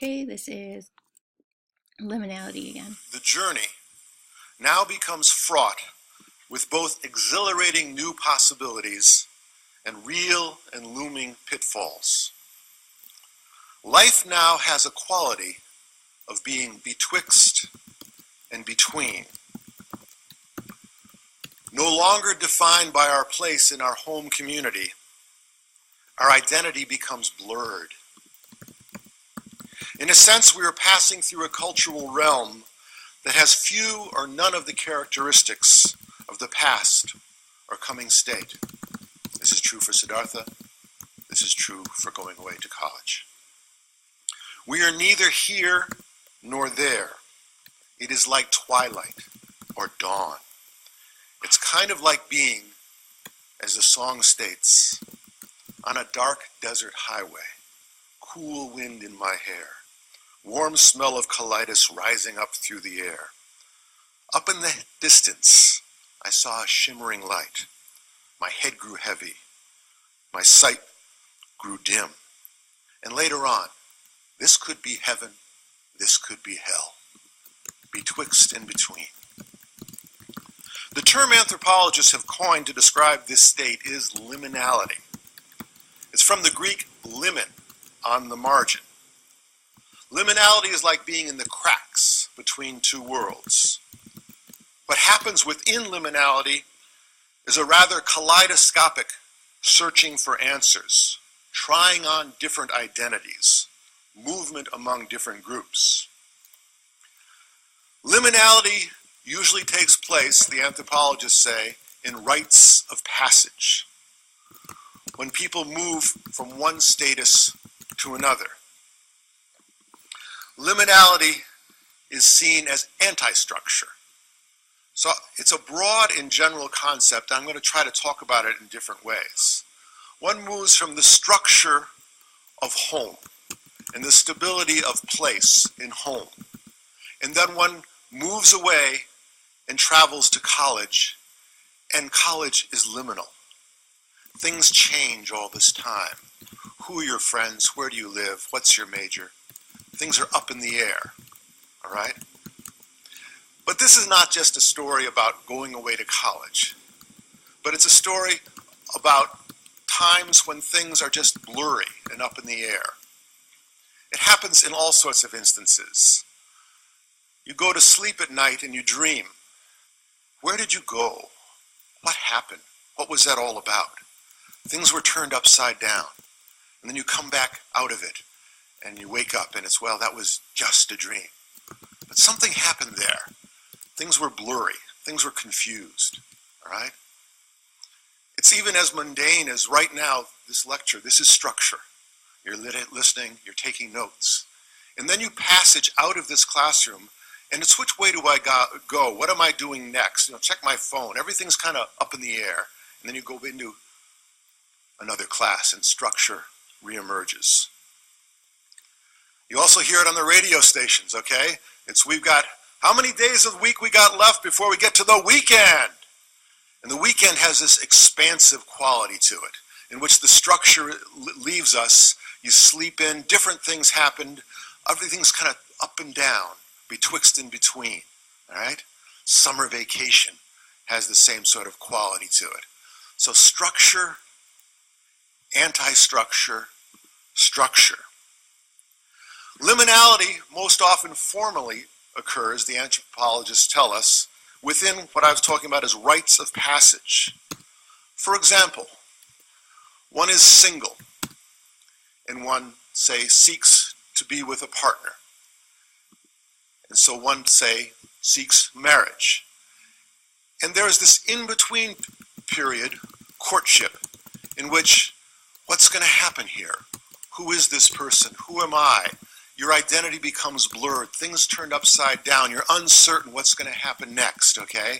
Okay, this is liminality again. The journey now becomes fraught with both exhilarating new possibilities and real and looming pitfalls. Life now has a quality of being betwixt and between. No longer defined by our place in our home community, our identity becomes blurred. In a sense, we are passing through a cultural realm that has few or none of the characteristics of the past or coming state. This is true for Siddhartha. This is true for going away to college. We are neither here nor there. It is like twilight or dawn. It's kind of like being, as the song states, on a dark desert highway, cool wind in my hair, warm smell of colitis rising up through the air. Up in the distance, I saw a shimmering light. My head grew heavy. My sight grew dim. And later on, this could be heaven, this could be hell, betwixt and between. The term anthropologists have coined to describe this state is liminality. It's from the Greek limen, on the margin. Liminality is like being in the cracks between two worlds. What happens within liminality is a rather kaleidoscopic searching for answers, trying on different identities, movement among different groups. Liminality usually takes place, the anthropologists say, in rites of passage, when people move from one status to another. Liminality is seen as anti-structure. So it's a broad and general concept. I'm going to try to talk about it in different ways. One moves from the structure of home and the stability of place in home. And then one moves away and travels to college, and college is liminal. Things change all this time. Who are your friends? Where do you live? What's your major? Things are up in the air, all right? But this is not just a story about going away to college, but it's a story about times when things are just blurry and up in the air. It happens in all sorts of instances. You go to sleep at night and you dream. Where did you go? What happened? What was that all about? Things were turned upside down. And then you come back out of it and you wake up and it's, well, that was just a dream. But something happened there. Things were blurry. Things were confused. All right? It's even as mundane as right now, this lecture. This is structure. You're listening. You're taking notes. And then you passage out of this classroom and it's which way do I go? What am I doing next? Check my phone. Everything's kind of up in the air. And then you go into another class and structure reemerges. You also hear it on the radio stations, okay? We've got how many days of the week we got left before we get to the weekend? And the weekend has this expansive quality to it, in which the structure leaves us. You sleep in, different things happened, everything's kind of up and down, betwixt and between, all right? Summer vacation has the same sort of quality to it. So structure, anti-structure, structure. Liminality most often formally occurs, the anthropologists tell us, within what I was talking about as rites of passage. For example, one is single and one, say, seeks to be with a partner. And so one, say, seeks marriage. And there is this in-between period, courtship, in which what's going to happen here? Who is this person? Who am I? Your identity becomes blurred. Things turned upside down. You're uncertain what's going to happen next, okay?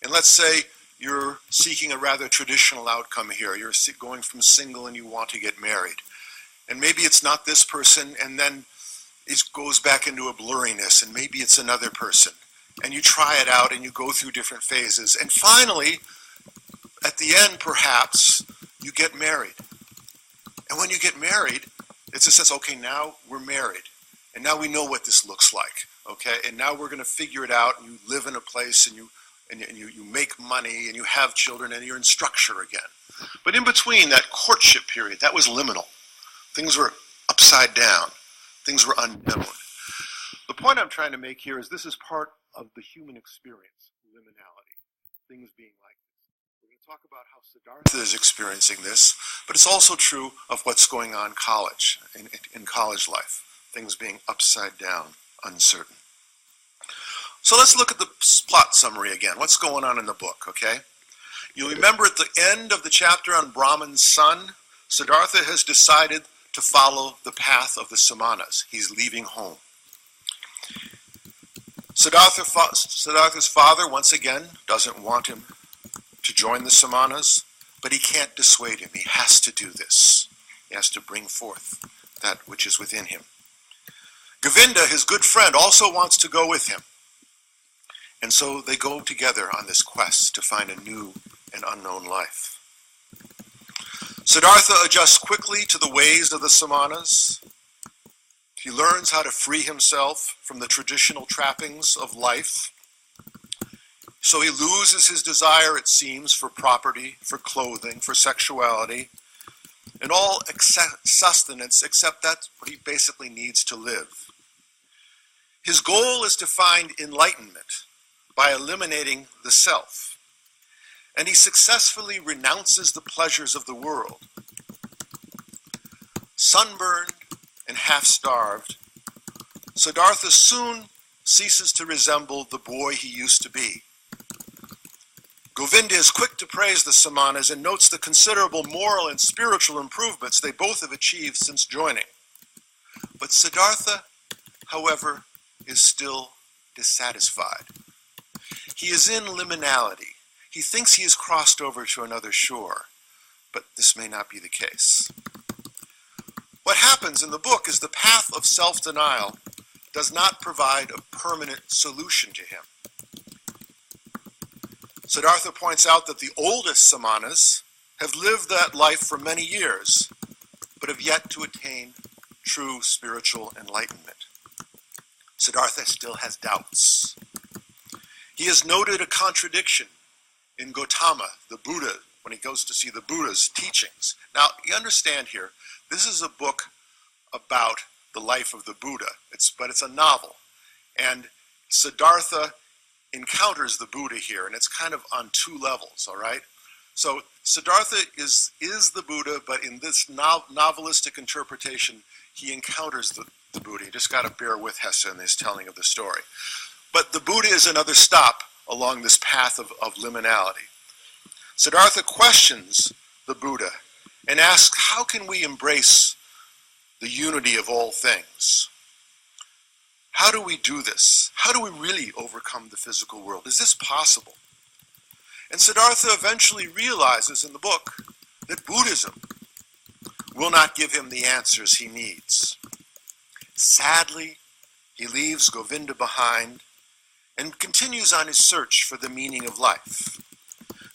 And let's say you're seeking a rather traditional outcome here. You're going from single and you want to get married. And maybe it's not this person, and then it goes back into a blurriness, and maybe it's another person. And you try it out and you go through different phases. And finally, at the end, perhaps, you get married. And when you get married, it's a sense, okay, now we're married. And now we know what this looks like, okay? And now we're going to figure it out, and you live in a place, and you make money, and you have children, and you're in structure again. But in between that courtship period, that was liminal. Things were upside down. Things were unknown. The point I'm trying to make here is this is part of the human experience, liminality, things being like this. We're going to talk about how Siddhartha is experiencing this, but it's also true of what's going on in college life, things being upside down, uncertain. So let's look at the plot summary again. What's going on in the book, okay? You'll remember at the end of the chapter on Brahman's son, Siddhartha has decided to follow the path of the samanas. He's leaving home. Siddhartha's father, once again, doesn't want him to join the samanas, but he can't dissuade him. He has to do this. He has to bring forth that which is within him. Govinda, his good friend, also wants to go with him. And so they go together on this quest to find a new and unknown life. Siddhartha adjusts quickly to the ways of the samanas. He learns how to free himself from the traditional trappings of life. So he loses his desire, it seems, for property, for clothing, for sexuality, and all sustenance except that's what he basically needs to live. His goal is to find enlightenment by eliminating the self, and he successfully renounces the pleasures of the world. Sunburned and half-starved, Siddhartha soon ceases to resemble the boy he used to be. Govinda is quick to praise the samanas and notes the considerable moral and spiritual improvements they both have achieved since joining. But Siddhartha, however, is still dissatisfied. He is in liminality. He thinks he has crossed over to another shore, but this may not be the case. What happens in the book is the path of self-denial does not provide a permanent solution to him. Siddhartha points out that the oldest samanas have lived that life for many years, but have yet to attain true spiritual enlightenment. Siddhartha still has doubts. He has noted a contradiction in Gautama, the Buddha, when he goes to see the Buddha's teachings. Now, you understand here, this is a book about the life of the Buddha, but it's a novel. And Siddhartha encounters the Buddha here, and it's kind of on two levels, all right? So Siddhartha is the Buddha, but in this novelistic interpretation, he encounters the Buddha. You just got to bear with Hesse in his telling of the story. But the Buddha is another stop along this path of liminality. Siddhartha questions the Buddha and asks, how can we embrace the unity of all things? How do we do this? How do we really overcome the physical world? Is this possible? And Siddhartha eventually realizes in the book that Buddhism will not give him the answers he needs. Sadly, he leaves Govinda behind and continues on his search for the meaning of life,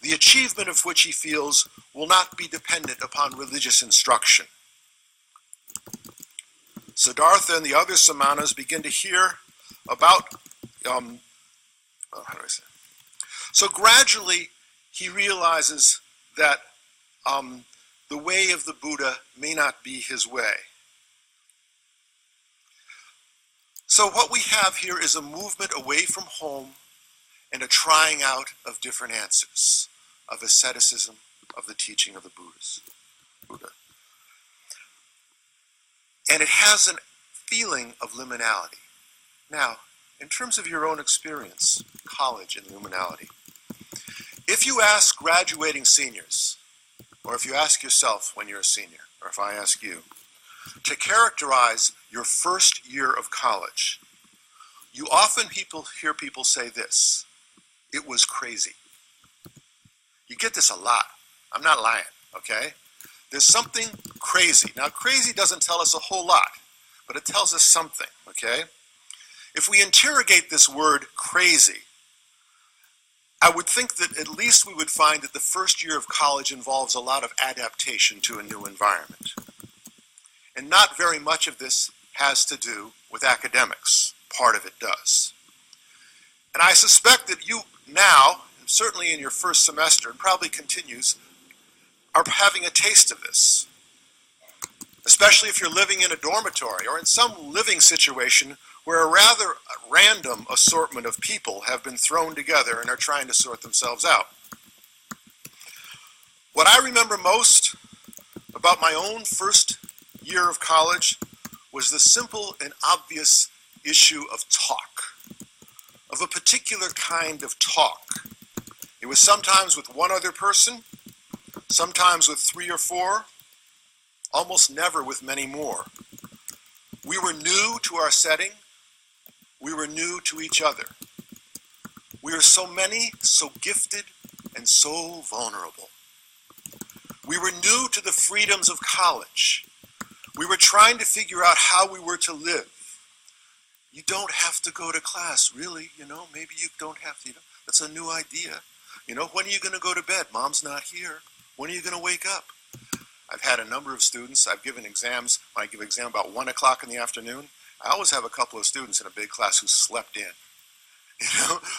the achievement of which he feels will not be dependent upon religious instruction. Siddhartha and the other samanas begin to hear about, So gradually he realizes that the way of the Buddha may not be his way. So what we have here is a movement away from home and a trying out of different answers, of asceticism, of the teaching of the Buddha. And it has a feeling of liminality. Now, in terms of your own experience, college and liminality, if you ask graduating seniors, or if you ask yourself when you're a senior, or if I ask you, to characterize your first year of college, you often hear people say this: it was crazy. You get this a lot. I'm not lying, okay? There's something crazy. Now, crazy doesn't tell us a whole lot, but it tells us something, okay? If we interrogate this word crazy, I would think that at least we would find that the first year of college involves a lot of adaptation to a new environment. And not very much of this has to do with academics. Part of it does. And I suspect that you now, certainly in your first semester, and probably continues, are having a taste of this. Especially if you're living in a dormitory or in some living situation where a rather random assortment of people have been thrown together and are trying to sort themselves out. What I remember most about my own first year of college was the simple and obvious issue of talk, of a particular kind of talk. It was sometimes with one other person, sometimes with 3 or 4, almost never with many more. We were new to our setting. We were new to each other. We are so many, so gifted, and so vulnerable. We were new to the freedoms of college. We were trying to figure out how we were to live. You don't have to go to class, really, maybe you don't have to, that's a new idea. When are you going to go to bed? Mom's not here. When are you going to wake up? I've had a number of students, I've given exams, when I give an exam about 1 o'clock in the afternoon, I always have a couple of students in a big class who slept in,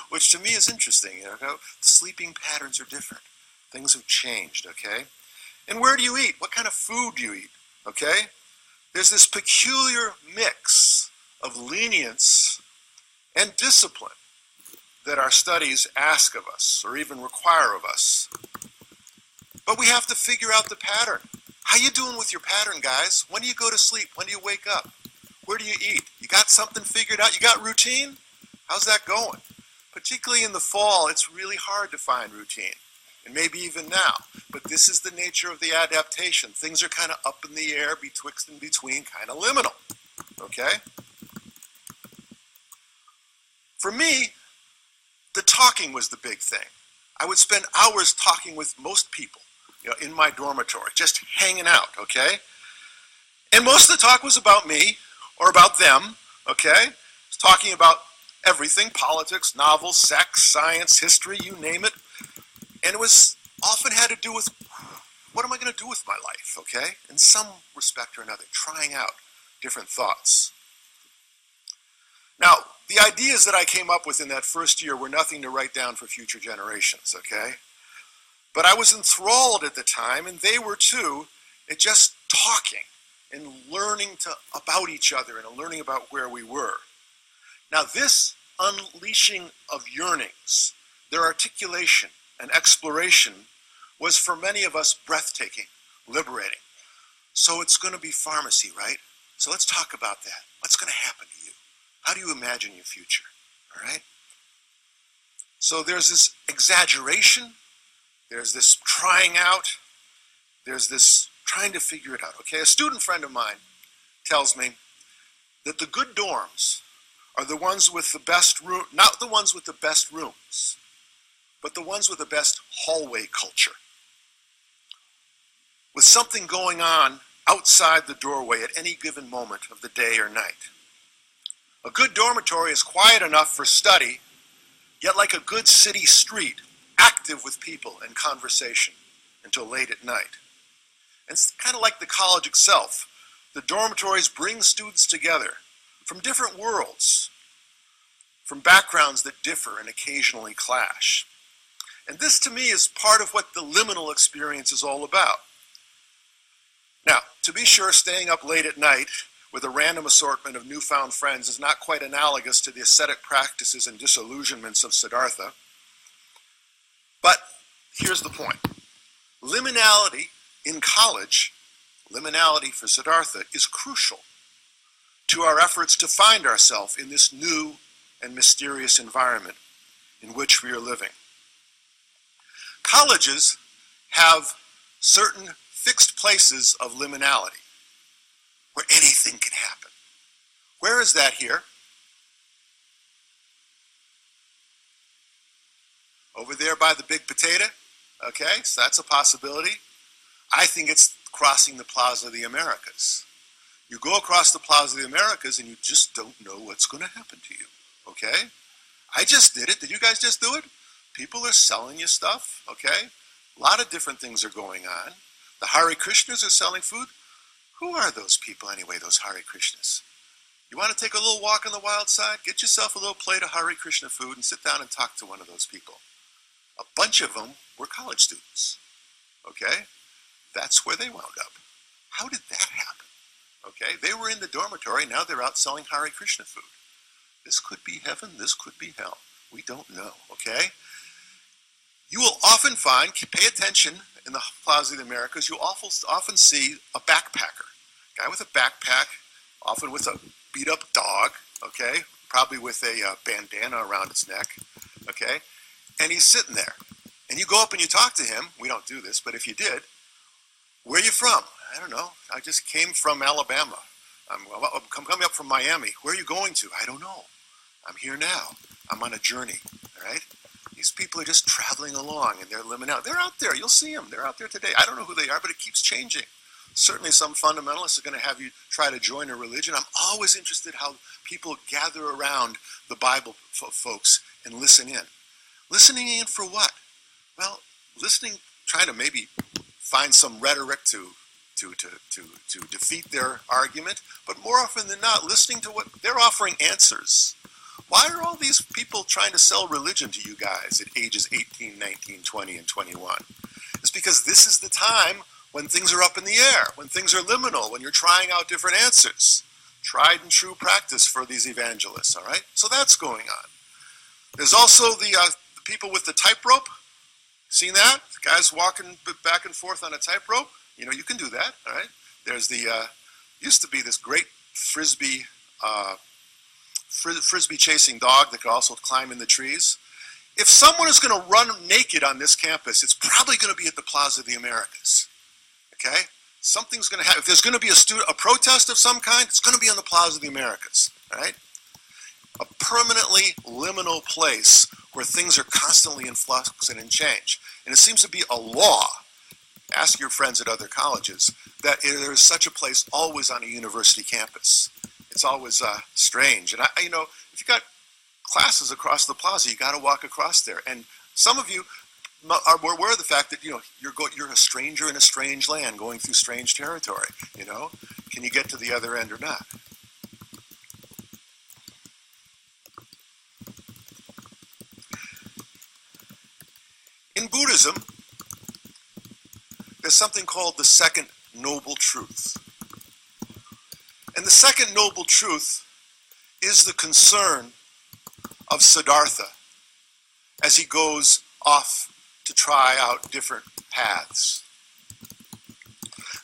which to me is interesting, the sleeping patterns are different. Things have changed, okay? And where do you eat? What kind of food do you eat, okay? There's this peculiar mix of lenience and discipline that our studies ask of us, or even require of us. But we have to figure out the pattern. How you doing with your pattern, guys? When do you go to sleep? When do you wake up? Where do you eat? You got something figured out? You got routine? How's that going? Particularly in the fall, it's really hard to find routine, and maybe even now. But this is the nature of the adaptation. Things are kind of up in the air, betwixt and between, kind of liminal, okay? For me, the talking was the big thing. I would spend hours talking with most people, in my dormitory, just hanging out, okay? And most of the talk was about me, or about them, okay? I was talking about everything, politics, novels, sex, science, history, you name it. And it was often had to do with, what am I going to do with my life, okay? In some respect or another, trying out different thoughts. Now, the ideas that I came up with in that first year were nothing to write down for future generations, okay? But I was enthralled at the time, and they were too, at just talking and learning about each other and learning about where we were. Now this unleashing of yearnings, their articulation and exploration was for many of us breathtaking, liberating. So it's going to be pharmacy, right? So let's talk about that. What's going to happen to you? How do you imagine your future, all right? So there's this exaggeration, there's this trying out, there's this trying to figure it out, okay? A student friend of mine tells me that the good dorms are the ones with the best room, not the ones with the best rooms, but the ones with the best hallway culture. With something going on outside the doorway at any given moment of the day or night. A good dormitory is quiet enough for study, yet like a good city street, active with people and conversation until late at night. And it's kind of like the college itself. The dormitories bring students together from different worlds, from backgrounds that differ and occasionally clash. And this to me is part of what the liminal experience is all about. Now, to be sure, staying up late at night with a random assortment of newfound friends is not quite analogous to the ascetic practices and disillusionments of Siddhartha. But here's the point. Liminality in college, liminality for Siddhartha, is crucial to our efforts to find ourselves in this new and mysterious environment in which we are living. Colleges have certain fixed places of liminality where anything can happen. Where is that here? Over there by the big potato? Okay, so that's a possibility. I think it's crossing the Plaza of the Americas. You go across the Plaza of the Americas and you just don't know what's going to happen to you, okay? I just did it. Did you guys just do it? People are selling you stuff, okay? A lot of different things are going on. The Hare Krishnas are selling food. Who are those people anyway, those Hare Krishnas? You want to take a little walk on the wild side? Get yourself a little plate of Hare Krishna food and sit down and talk to one of those people. A bunch of them were college students. Okay? That's where they wound up. How did that happen? Okay? They were in the dormitory, now they're out selling Hare Krishna food. This could be heaven, this could be hell. We don't know, okay? You will often find, pay attention in the Plaza of the Americas, you often see a backpacker. A guy with a backpack, often with a beat up dog, okay? Probably with a bandana around its neck, okay? And he's sitting there. And you go up and you talk to him. We don't do this, but if you did, where are you from? I don't know. I just came from Alabama. I'm coming up from Miami. Where are you going to? I don't know. I'm here now. I'm on a journey, all right? These people are just traveling along and they're living out. They're out there. You'll see them. They're out there today. I don't know who they are, but it keeps changing. Certainly some fundamentalists are going to have you try to join a religion. I'm always interested how people gather around the Bible folks and listen in. Listening in for what? Well, listening, trying to maybe find some rhetoric to defeat their argument, but more often than not, listening to what they're offering answers. Why are all these people trying to sell religion to you guys at ages 18, 19, 20, and 21? It's because this is the time when things are up in the air, when things are liminal, when you're trying out different answers. Tried and true practice for these evangelists, all right? So that's going on. There's also the people with the tightrope. Seen that? The guys walking back and forth on a tightrope. You know, you can do that, all right? There's the, used to be this great frisbee chasing dog that could also climb in the trees. If someone is going to run naked on this campus, it's probably going to be at the Plaza of the Americas, okay? Something's going to happen. If there's going to be a protest of some kind, it's going to be on the Plaza of the Americas, all right? A permanently liminal place where things are constantly in flux and in change. And it seems to be a law, ask your friends at other colleges, that there is such a place always on a university campus. It's always strange. And you know, if you've got classes across the plaza, you got to walk across there. And some of you are aware of the fact that, you know, you're a stranger in a strange land going through strange territory, you know? Can you get to the other end or not? In Buddhism, there's something called the second noble truth. And the second noble truth is the concern of Siddhartha as he goes off to try out different paths.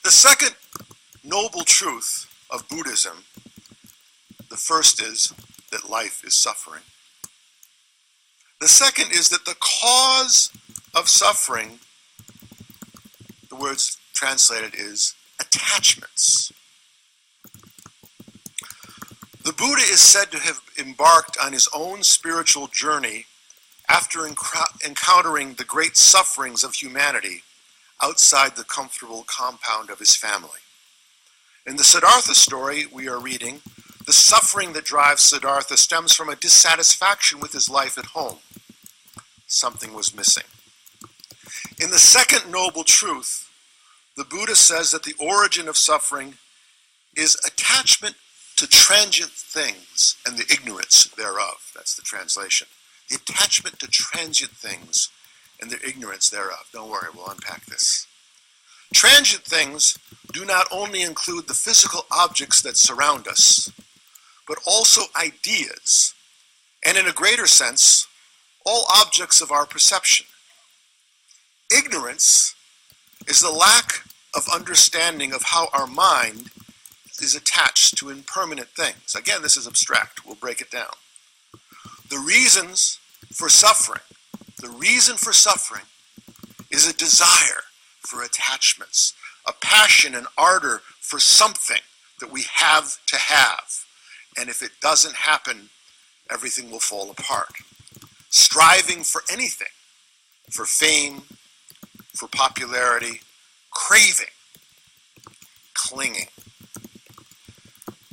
The second noble truth of Buddhism, the first is that life is suffering. The second is that the cause of suffering, the words translated is attachments. The Buddha is said to have embarked on his own spiritual journey after encountering the great sufferings of humanity outside the comfortable compound of his family. In the Siddhartha story we are reading, the suffering that drives Siddhartha stems from a dissatisfaction with his life at home. Something was missing. In the second noble truth, the Buddha says that the origin of suffering is attachment to transient things and the ignorance thereof. That's the translation. The attachment to transient things and the ignorance thereof. Don't worry, we'll unpack this. Transient things do not only include the physical objects that surround us, but also ideas, and in a greater sense, all objects of our perception. Ignorance is the lack of understanding of how our mind is attached to impermanent things. Again, this is abstract. We'll break it down. The reasons for suffering, the reason for suffering is a desire for attachments, a passion and ardor for something that we have to have. And if it doesn't happen, everything will fall apart. Striving for anything, for fame, for popularity, craving, clinging.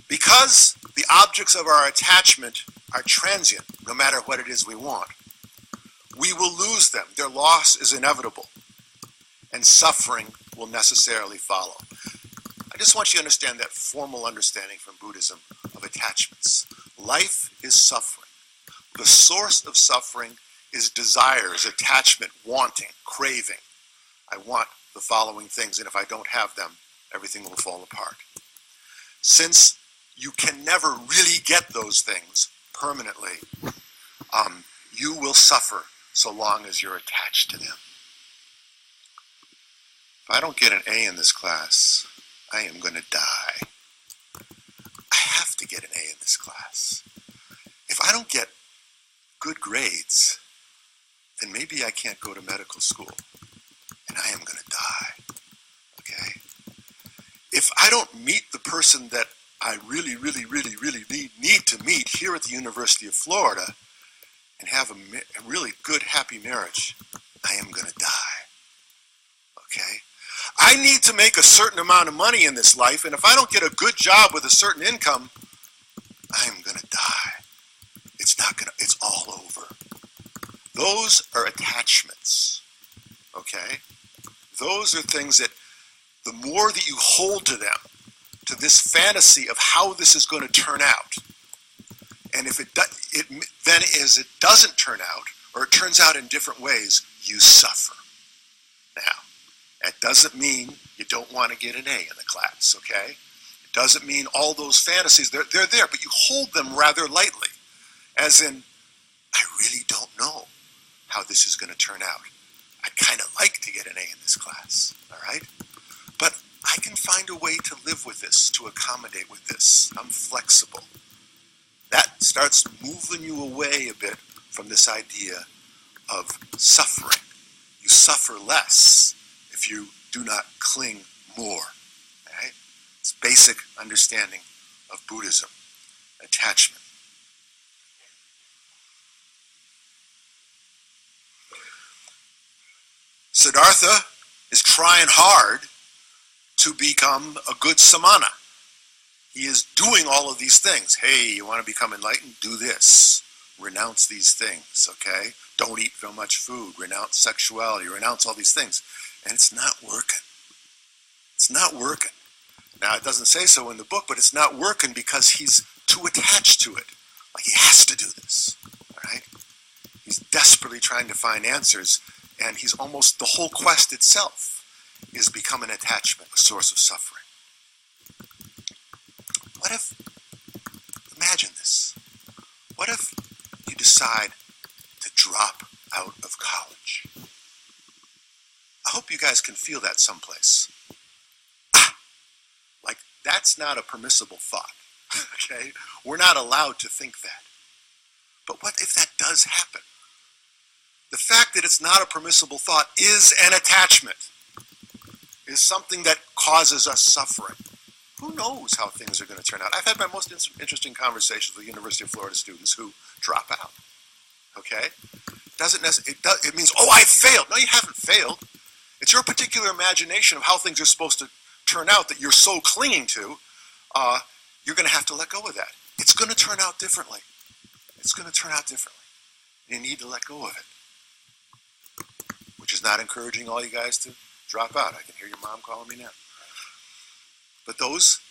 Because the objects of our attachment are transient, no matter what it is we want, we will lose them. Their loss is inevitable, and suffering will necessarily follow. I just want you to understand that formal understanding from Buddhism of attachments. Life is suffering. The source of suffering is desires, attachment, wanting, craving. I want the following things, and if I don't have them, everything will fall apart. Since you can never really get those things permanently, you will suffer so long as you're attached to them. If I don't get an A in this class, I am going to die. I have to get an A in this class. If I don't get good grades, then maybe I can't go to medical school, and I am going to die. Okay? If I don't meet the person that I really need to meet here at the University of Florida and have a really good, happy marriage, I am going to die. Okay? I need to make a certain amount of money in this life, and if I don't get a good job with a certain income, I am going to die. It's all over. Those are attachments. Okay? Those are things that the more that you hold to them, to this fantasy of how this is going to turn out, and if it doesn't turn out, or it turns out in different ways, you suffer. Now, that doesn't mean you don't want to get an A in the class, okay? It doesn't mean all those fantasies, they're there, but you hold them rather lightly, as in, I really don't know how this is going to turn out. I'd kind of like to get an A in this class, all right? But I can find a way to live with this, to accommodate with this. I'm flexible. That starts moving you away a bit from this idea of suffering. You suffer less if you do not cling more. Right? It's basic understanding of Buddhism, attachment. Siddhartha is trying hard to become a good samana. He is doing all of these things. Hey, you want to become enlightened? Do this. Renounce these things, okay? Don't eat so much food. Renounce sexuality. Renounce all these things. And it's not working. It's not working. Now, it doesn't say so in the book, but it's not working because he's too attached to it. Like he has to do this, all right? He's desperately trying to find answers, and he's almost, the whole quest itself is become an attachment, a source of suffering. What if, imagine this, what if you decide to drop out of college? I hope you guys can feel that someplace. Like, that's not a permissible thought, okay? We're not allowed to think that. But what if that does happen? The fact that it's not a permissible thought is an attachment, is something that causes us suffering. Who knows how things are going to turn out? I've had my most interesting conversations with University of Florida students who drop out. Okay? It means, oh, I failed. No, you haven't failed. It's your particular imagination of how things are supposed to turn out that you're so clinging to. You're going to have to let go of that. It's going to turn out differently. It's going to turn out differently. You need to let go of it. Which is not encouraging all you guys to drop out. I can hear your mom calling me now. But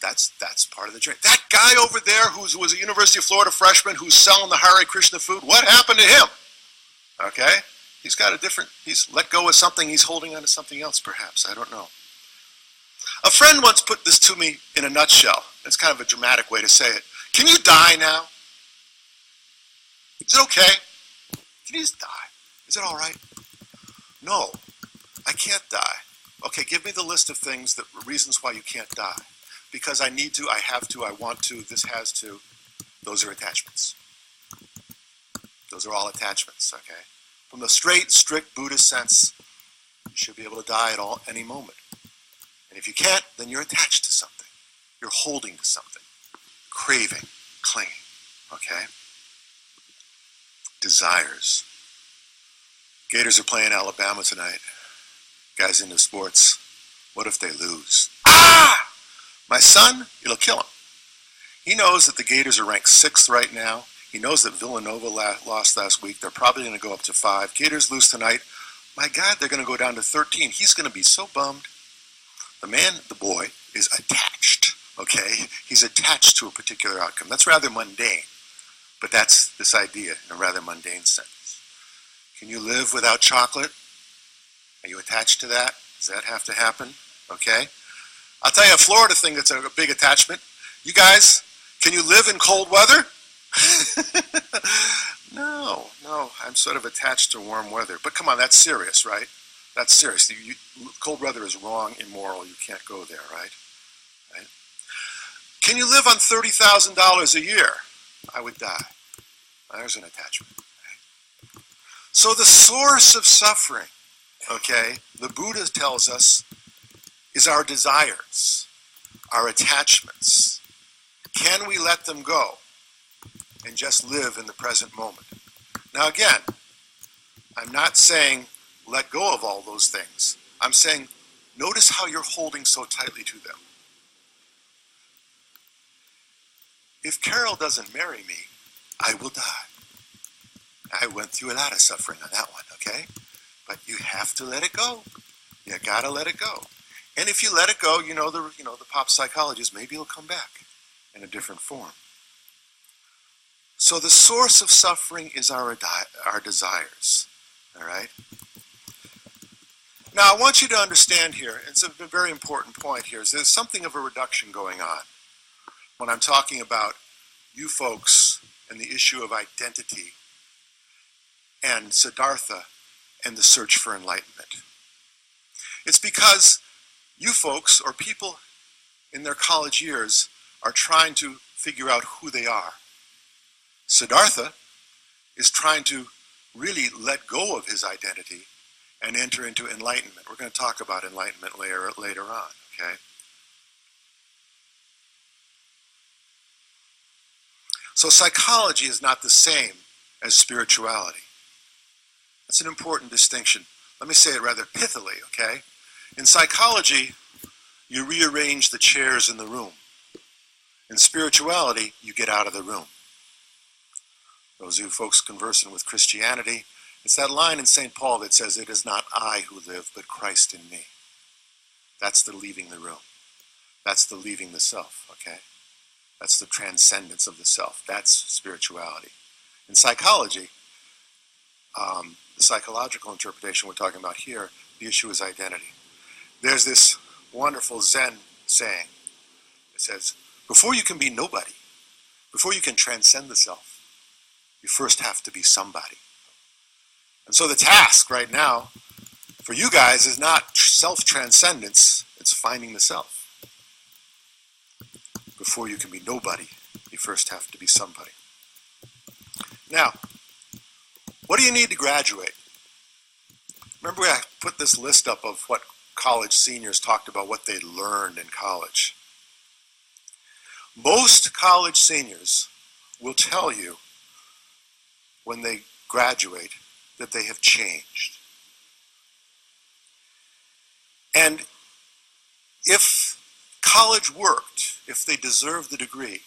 that's part of the journey. That guy over there who was a University of Florida freshman who's selling the Hare Krishna food, what happened to him? Okay? He's let go of something, he's holding on to something else perhaps, I don't know. A friend once put this to me in a nutshell. It's kind of a dramatic way to say it. Can you die now? Is it okay? Can you just die? Is it all right? No, I can't die. Okay, give me the list of things, reasons why you can't die. Because I need to, I have to, I want to, this has to. Those are attachments. Those are all attachments, okay? From the straight, strict Buddhist sense, you should be able to die at any moment. And if you can't, then you're attached to something. You're holding to something. Craving, clinging, okay? Desires. Gators are playing Alabama tonight. Guys into sports. What if they lose? Ah! My son, it'll kill him. He knows that the Gators are ranked 6th right now. He knows that Villanova lost last week. They're probably going to go up to 5. Gators lose tonight. My God, they're going to go down to 13. He's going to be so bummed. The boy, is attached, okay? He's attached to a particular outcome. That's rather mundane, but that's this idea in a rather mundane sense. Can you live without chocolate? Are you attached to that? Does that have to happen? Okay. I'll tell you a Florida thing that's a big attachment. You guys, can you live in cold weather? No, I'm sort of attached to warm weather. But come on, that's serious, right? That's serious. Cold weather is wrong, immoral. You can't go there, right? Can you live on $30,000 a year? I would die. There's an attachment. Right? So the source of suffering, okay, the Buddha tells us, is our desires, our attachments. Can we let them go and just live in the present moment? Now again, I'm not saying let go of all those things. I'm saying notice how you're holding so tightly to them. If Carol doesn't marry me, I will die. I went through a lot of suffering on that one, okay? But you have to let it go. You gotta let it go. And if you let it go, the pop psychologist, maybe it'll come back in a different form. So the source of suffering is our desires, all right? Now I want you to understand here, it's a very important point here, is there's something of a reduction going on when I'm talking about you folks and the issue of identity and Siddhartha and the search for enlightenment. It's because you folks, or people in their college years, are trying to figure out who they are. Siddhartha is trying to really let go of his identity and enter into enlightenment. We're going to talk about enlightenment later on, okay? So psychology is not the same as spirituality. That's an important distinction. Let me say it rather pithily, okay? In psychology, you rearrange the chairs in the room. In spirituality, you get out of the room. Those of you folks conversing with Christianity, it's that line in St. Paul that says, "It is not I who live, but Christ in me." That's the leaving the room. That's the leaving the self, okay? That's the transcendence of the self. That's spirituality. In psychology, the psychological interpretation we're talking about here, the issue is identity. There's this wonderful Zen saying. It says, before you can be nobody, before you can transcend the self, you first have to be somebody. And so the task right now for you guys is not self-transcendence, it's finding the self. Before you can be nobody, you first have to be somebody. Now, what do you need to graduate? Remember I put this list up of what college seniors talked about, what they learned in college. Most college seniors will tell you when they graduate that they have changed. And if college worked, if they deserve the degree,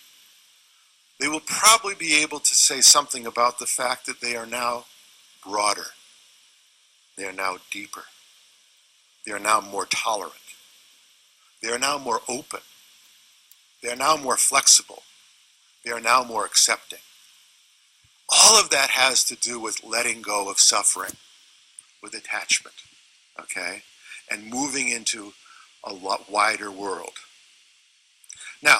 they will probably be able to say something about the fact that they are now broader. They are now deeper. They are now more tolerant. They are now more open. They are now more flexible. They are now more accepting. All of that has to do with letting go of suffering, with attachment, okay? And moving into a lot wider world. Now,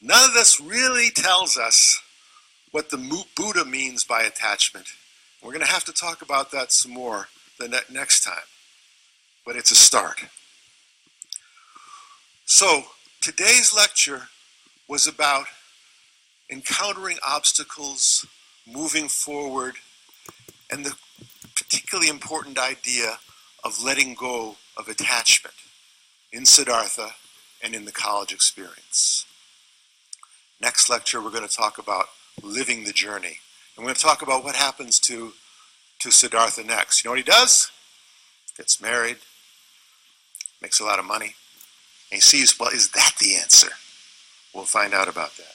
none of this really tells us what the Buddha means by attachment. We're going to have to talk about that some more the next time, but it's a start. So, today's lecture was about encountering obstacles, moving forward, and the particularly important idea of letting go of attachment in Siddhartha and in the college experience. Next lecture, we're going to talk about living the journey. And we're going to talk about what happens to Siddhartha next. You know what he does? Gets married, makes a lot of money, and he sees, well, is that the answer? We'll find out about that.